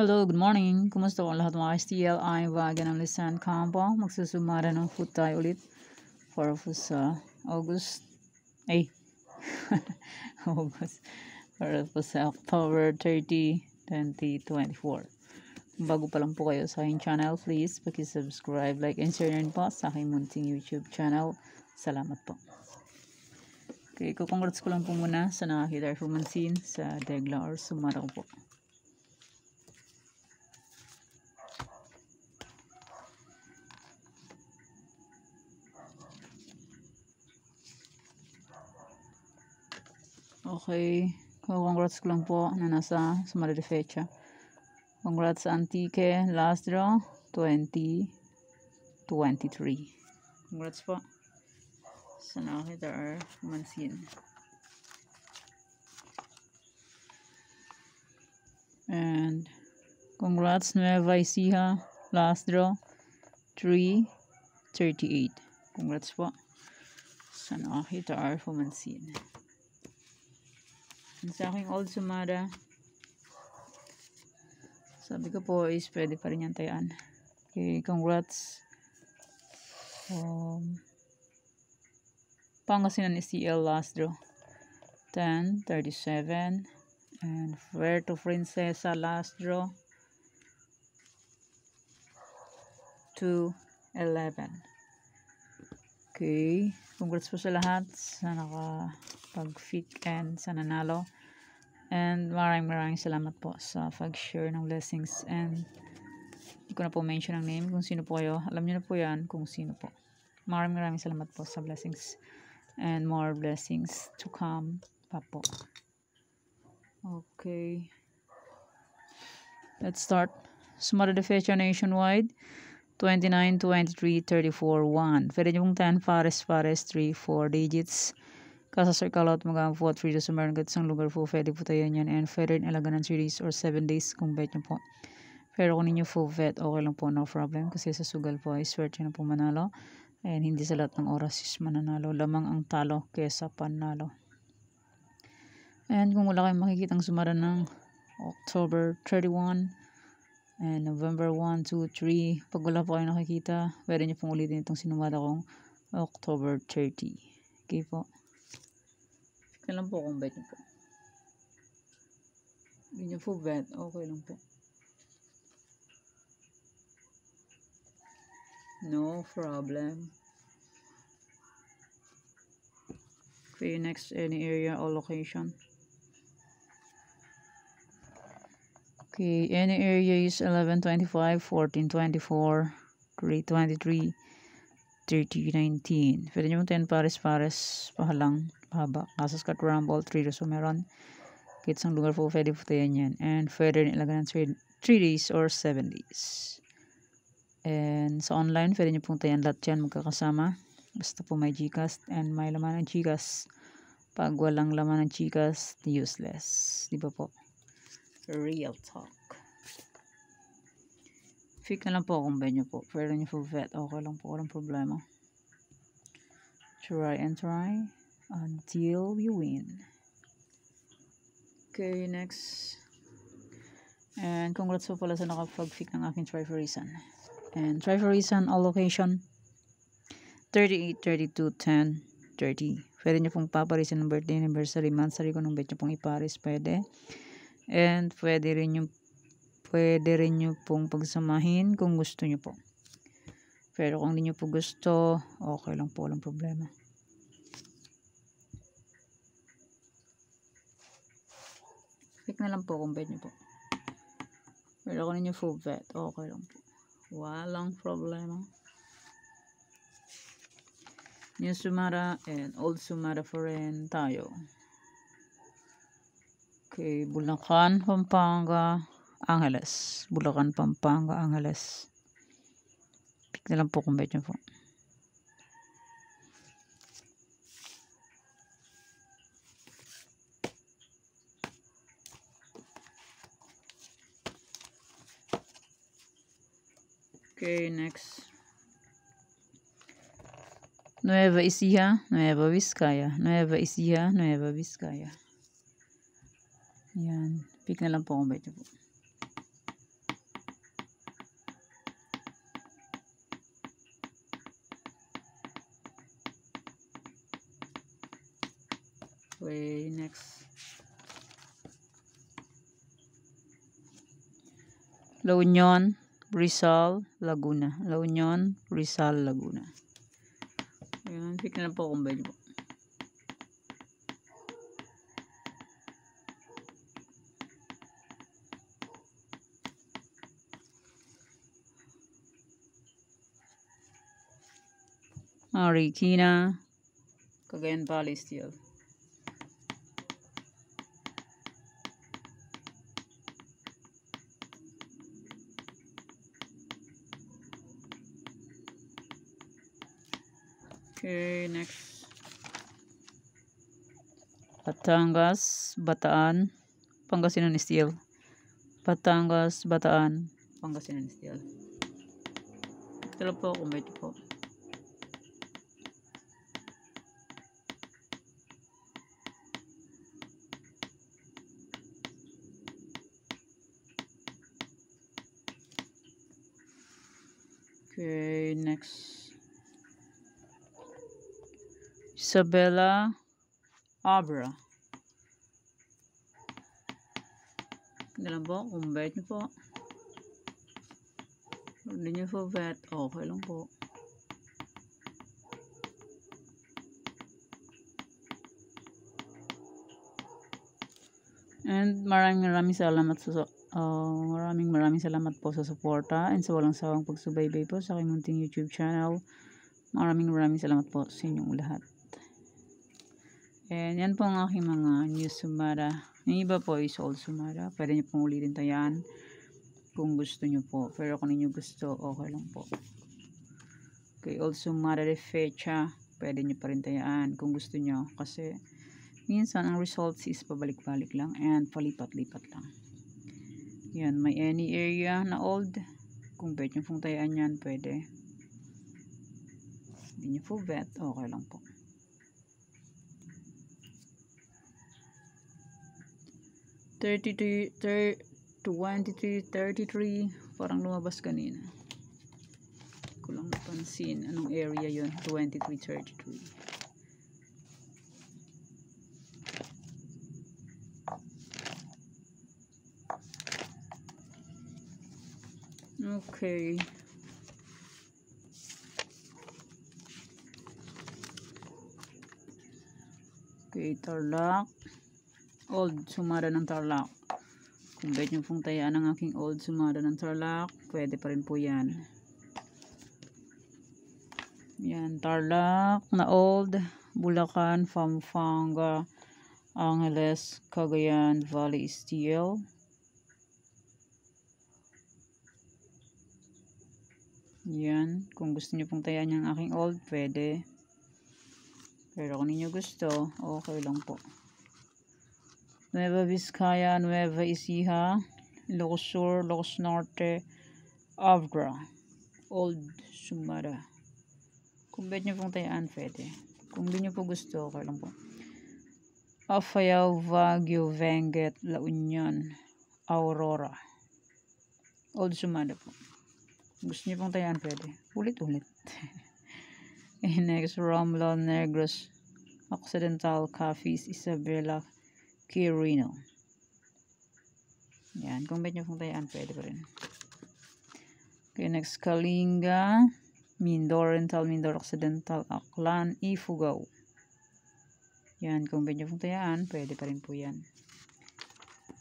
Hello, good morning. Kumusta po lahat mga STL? I'm Vagan ng Lisan Campo. Magsusumara ng food tayo ulit para po sa August. August. Para po sa October 30, 2024. Kung bago pa lang po kayo sa aking channel, please paki-subscribe, like, and share rin po sa aking munting YouTube channel. Salamat po. Okay, congrats ko lang po muna sa nakakita performance sa Degla or Sumara ko po. Okay, congrats ko lang po na nasa Sumara de Fecha. Congrats sa Antique, last draw, 2023. Congrats po sa nakakita or mansin. And congrats Nueva Ecija, last draw, 338. Congrats po sa nakakita or mansin. And sa aking old Sumara, sabi ko po is pwede pa rin yan tayaan. Okay, congrats. Pangasinan STL last draw, 1037. And Puerto Princesa last draw, 211. Okay, congrats po sa lahat sa nakapag-fit and sa nanalo. And maraming salamat po sa pag-share ng blessings. And hindi ko na po mention ang name kung sino po kayo. Alam niyo na po yan kung sino po. Maraming salamat po sa blessings. And more blessings to come pa po. Okay. Let's start. Sumara de Fecha nationwide. 29, 23, 34, 1. Pwede nyo pong 10, pares, 3, 4 digits. Kasa circle out magamit po at free to sumaran kahit isang lugar po. Pwede po tayo yan. And pwede rin ilagan ng 3 days or 7 days kung bet nyo po. Pero kung ninyo full vet, okay lang po, no problem. Kasi sa sugal po ay swerte na po manalo. And hindi sa lahat ng oras is mananalo. Lamang ang talo kesa panalo. And kung wala kayong makikitang sumara ng October 31 and November 1, 2, 3, pag wala po kayong nakikita, pwede nyo pong ulitin itong sinumada kong October 30. Okay po. Tignan lang po kung bet nyo po. Hindi nyo po bet, okay lang po. No problem. Okay, next, any area or location. Okay, any area is 1125, 1424, 323, 3019. Pwede nyo 10 pares, pahalang, haba. Kasas kat rumble, 3 so meron. Kahit isang lugar po, pwede po tayo yan. And pwede rin ilagan ng 3 days or 7 days. And sa online, pwede nyo pong tayan lahat yan magkakasama. Basta po may Gcash and may laman ng Gcash. Pag walang laman ng Gcash, useless. Di ba po? Real talk. Fake na lang po kung bet nyo po. Pwede nyo po bet. Okay lang po. Walang problema. Try and try until you win. Okay, next. And congrats po pala sa nakapag-fake ng aking try for reason. And try for reason, all location 38, 32, 10, 30. Pwede nyo pong paparisan ng birthday, anniversary, monthsary ko nung bet nyo pong iparis. Pwede. And pwede rin nyo pong pagsamahin kung gusto nyo po. Pero kung hindi nyo po gusto, okay lang po, walang problema. Fake na lang po kung bet nyo po. Pero kung hindi nyo po bet, okay lang po. Walang problema. New Sumara and Old Sumara pa rin tayo. Okay, Bulacan, Pampanga, Angeles. Bulacan, Pampanga, Angeles. Pick na lang po kung bet nyo po. Okay, next. Nueva Ecija, Nueva Vizcaya. Nueva Ecija, Nueva Vizcaya. Yan. Pick na lang po kung bet nyo po. Okay, next. La Union, Rizal, Laguna. La Union, Rizal, Laguna. Ayan, pick na lang po kung pwede po. Marikina, Cagayan Valley Steel. Okay, next. Batangas, Bataan, Pangasinan Steel. Batangas, Bataan, Pangasinan Steel. Ito lang po kung pwede po. Okay, next. Isabela, Abra. Ito lang po kung bet nyo po. Hindi nyo po bet, okay lang po. And maraming salamat sa maraming salamat po sa suporta and sa walang sawang pagsubaybay po sa aking munting YouTube channel. Maraming salamat po sa inyong lahat. And yan po ang aking mga new Sumara. Yung iba po is old Sumara. Pwede nyo pong ulitin tayan kung gusto nyo po. Pero kung ninyo gusto, okay lang po. Okay, old Sumara de fecha. Pwede nyo pa rin tayaan kung gusto nyo. Kasi minsan ang results is pabalik-balik lang and palipat-lipat lang. Yan, may any area na old. Kung pwede nyo pong tayaan yan, pwede. Hindi nyo po bet, okay lang po. $23, $33, parang lumabas kanina. Ko lang napansin anong area yun. 23, 33. Okay. Okay, Tarlac. Old Sumara ng Tarlac. Kung bet nyo pong tayaan ang aking old Sumara ng Tarlac, pwede pa rin po yan. Yan, Tarlac na old, Bulacan, Pampanga, Angeles, Cagayan Valley Steel. Yan, kung gusto nyo pong tayaan yung aking old, pwede. Pero kung ninyo gusto, okay lang po. Nueva Vizcaya, Nueva Ecija, Ilocos Sur, Ilocos Norte, Abra, Old Sumara. Kung bet nyo pong tayaan, pwede. Kung di nyo po gusto, okay lang po. Apayao, Baguio, Benguet, La Union, Aurora, Old Sumara po. Gusto nyo pong tayaan, pwede. Ulit-ulit. Next, Romblon, Negros, Occidental, Capiz, Isabela, Quirino. Yan, kung bet nyo pong tayaan, pwede pa rin. Okay, next, Kalinga, Mindoro Oriental, Mindoro Occidental, Aklan, Ifugao. Yan, kung bet nyo pong tayaan, pwede pa rin po yan.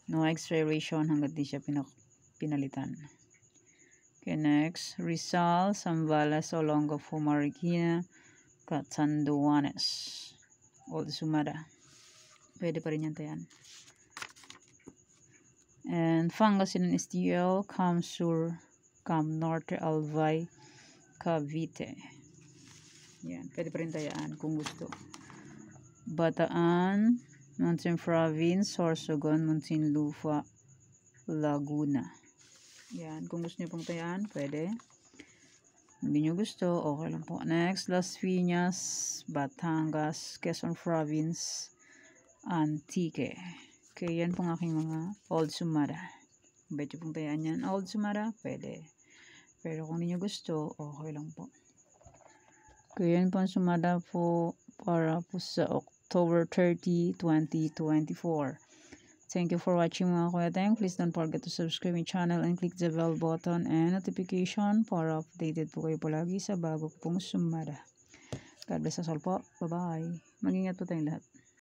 No expiration hanggat di siya pinalitan. Okay, next, Rizal, Zambales, Olongapo, Marikina, Catanduanes, Old Sumara. Pwede pa rin yan tayan. And Pangasinan Steel, Cam Sur, Cam Norte, Albay, Cavite. Yan, pwede pa rin tayaan kung gusto. Bataan, Mountain Province, Sorsogon, Muntinlupa, Laguna. Yan, kung gusto nyo pong tayaan, pwede. Hindi nyo gusto, okay lang po. Next, Las Piñas, Batangas, Quezon Province, Antique. Okay, yan pong aking mga Old Sumara. Bet nyo pong tayaan yan, Old Sumara, pwede. Pero kung hindi nyo gusto, okay lang po. Okay, yan pong Sumara po para po sa October 30, 2024. Thank you for watching mga Kuya Teng. Please don't forget to subscribe my channel and click the bell button and notification para updated po kayo palagi sa bago pong sumada. God bless us all po. Bye-bye. Mag-ingat po tayong lahat.